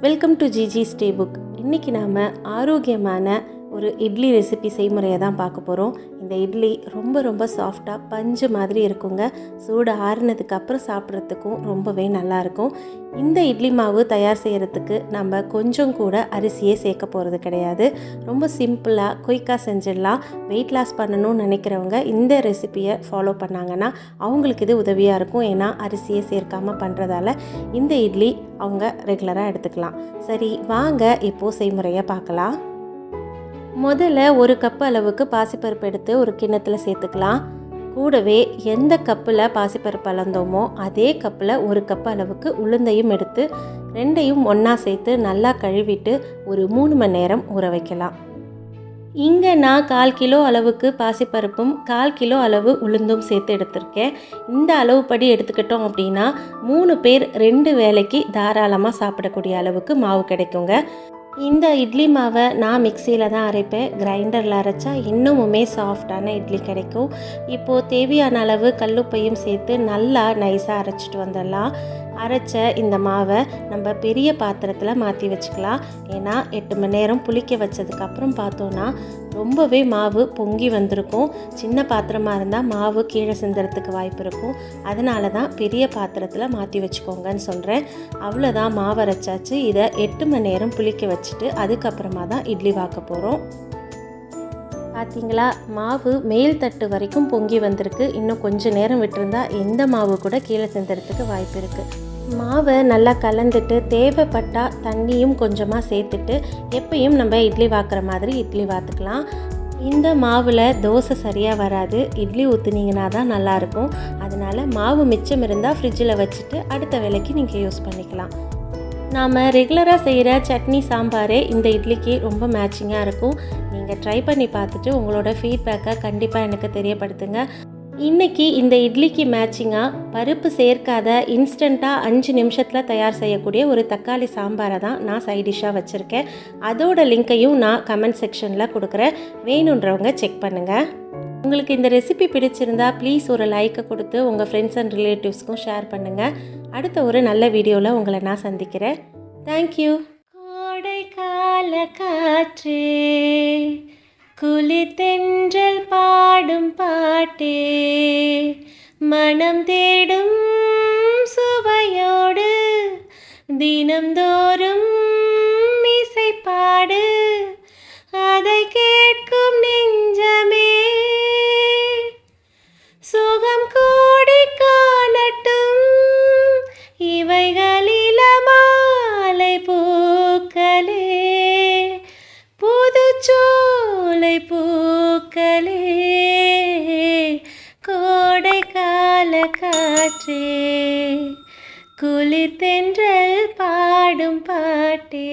Welcome to GG's day book. இன்றைக்கி நாம் ஆரோக்கியமான ஒரு இட்லி ரெசிபி செய்முறையை தான் பார்க்க போகிறோம். இந்த இட்லி ரொம்ப ரொம்ப சாஃப்டாக பஞ்சு மாதிரி இருக்குங்க. சூடு ஆறுனதுக்கு அப்புறம் சாப்பிட்றதுக்கும் ரொம்பவே நல்லாயிருக்கும். இந்த இட்லி மாவு தயார் செய்கிறதுக்கு நம்ம கொஞ்சம் கூட அரிசியே சேர்க்க போகிறது கிடையாது. ரொம்ப சிம்பிளாக குயிக்காக செஞ்சிடலாம். வெயிட் லாஸ் பண்ணணும்னு நினைக்கிறவங்க இந்த ரெசிபியை ஃபாலோ பண்ணாங்கன்னா அவங்களுக்கு இது உதவியாக இருக்கும். ஏன்னா அரிசியை சேர்க்காமல் பண்ணுறதால இந்த இட்லி அவங்க ரெகுலராக எடுத்துக்கலாம். சரி, வாங்க இப்போது செய்முறையை பார்க்கலாம். முதல்ல ஒரு கப் அளவுக்கு பாசிப்பருப்பு எடுத்து ஒரு கிண்ணத்தில் சேர்த்துக்கலாம். கூடவே எந்த கப்பில் பாசிப்பருப்பு அளந்தோமோ அதே கப்பில் ஒரு கப் அளவுக்கு உளுந்தையும் எடுத்து ரெண்டையும் ஒன்றா சேர்த்து நல்லா கழுவிட்டு ஒரு 3 மணி நேரம் ஊற வைக்கலாம். இங்கே நான் 1/4 கிலோ அளவுக்கு பாசிப்பருப்பும் 1/4 கிலோ அளவு உளுந்தும் சேர்த்து எடுத்திருக்கேன். இந்த அளவுப்படி எடுத்துக்கிட்டோம் அப்படின்னா 3 பேர் 2 வேளைக்கு தாராளமாக சாப்பிடக்கூடிய அளவுக்கு மாவு கிடைக்குங்க. இந்த இட்லி மாவை நான் மிக்சியில் தான் அரைப்பேன். கிரைண்டரில் அரைச்சா இன்னுமுமே சாஃப்டான இட்லி கிடைக்கும். இப்போது தேவையான அளவு கல்லுப்பையும் சேர்த்து நல்லா நைஸாக அரைச்சிட்டு வந்துடலாம். அரைச்ச இந்த மாவை நம்ம பெரிய பாத்திரத்தில் மாற்றி வச்சுக்கலாம். ஏன்னா 8 மணி நேரம் புளிக்க வச்சதுக்கப்புறம் பார்த்தோன்னா ரொம்பவே மாவு பொங்கி வந்திருக்கும். சின்ன பாத்திரமாக இருந்தால் மாவு கீழே சிந்துறதுக்கு வாய்ப்பு இருக்கும். அதனால தான் பெரிய பாத்திரத்தில் மாற்றி வச்சுக்கோங்கன்னு சொல்கிறேன். அவ்வளோதான், மாவு அரைச்சாச்சு. இதை 8 மணி நேரம் புளிக்க வச்சுட்டு அதுக்கப்புறமா தான் இட்லி வாக்க போகிறோம். பார்த்தீங்களா, மாவு மேல் தட்டு வரைக்கும் பொங்கி வந்திருக்கு. இன்னும் கொஞ்சம் நேரம் விட்டுருந்தா எந்த மாவு கூட கீழே சிந்துறதுக்கு வாய்ப்பு இருக்குது. மாவை நல்லா கலந்துட்டு தேவைப்பட்டால் தண்ணியும் கொஞ்சமாக சேர்த்துட்டு எப்பயும் நம்ம இட்லி வாக்குற மாதிரி இட்லி வாத்துக்கலாம். இந்த மாவில் தோசை சரியாக வராது. இட்லி ஊற்றுனீங்கன்னா தான் நல்லாயிருக்கும். அதனால் மாவு மிச்சம் இருந்தால் ஃப்ரிட்ஜில் வச்சுட்டு அடுத்த வேளைக்கு நீங்கள் யூஸ் பண்ணிக்கலாம். நாம் ரெகுலராக செய்கிற சட்னி சாம்பாரே இந்த இட்லிக்கு ரொம்ப மேட்சிங்காக இருக்கும். நீங்கள் ட்ரை பண்ணி பார்த்துட்டு உங்களோட ஃபீட்பேக்கை கண்டிப்பாக எனக்கு தெரியப்படுத்துங்க. இன்றைக்கி இந்த இட்லிக்கு மேட்சிங்காக பருப்பு சேர்க்காத இன்ஸ்டண்ட்டாக 5 நிமிஷத்தில் தயார் செய்யக்கூடிய ஒரு தக்காளி சாம்பாரை தான் நான் சைட் டிஷ்ஷாக வச்சுருக்கேன். அதோட லிங்க்கையும் நான் கமெண்ட் செக்ஷனில் கொடுக்குறேன். வேணுன்றவங்க செக் பண்ணுங்கள். உங்களுக்கு இந்த ரெசிபி பிடிச்சிருந்தா ப்ளீஸ் ஒரு லைக்கை கொடுத்து உங்கள் ஃப்ரெண்ட்ஸ் அண்ட் ரிலேட்டிவ்ஸ்க்கும் ஷேர் பண்ணுங்கள். அடுத்த ஒரு நல்ல வீடியோவில் உங்களை நான் சந்திக்கிறேன். தேங்க்யூ. கோடை கால காற்றே, குளிர் தென்றல் பாடும் பாட்டே, மனம் தேடும் சுவையோடு தினம்தோறும் இசைப்பாடு, அதை கேட்கும் நெஞ்சமே சுகம் கோடி காணட்டும். இவைகளில மாலை பூக்களே, புதுச்சோலை பூக்களே, கோடை கால காற்றே, குளிர் தென்றல் பாடும் பாட்டே.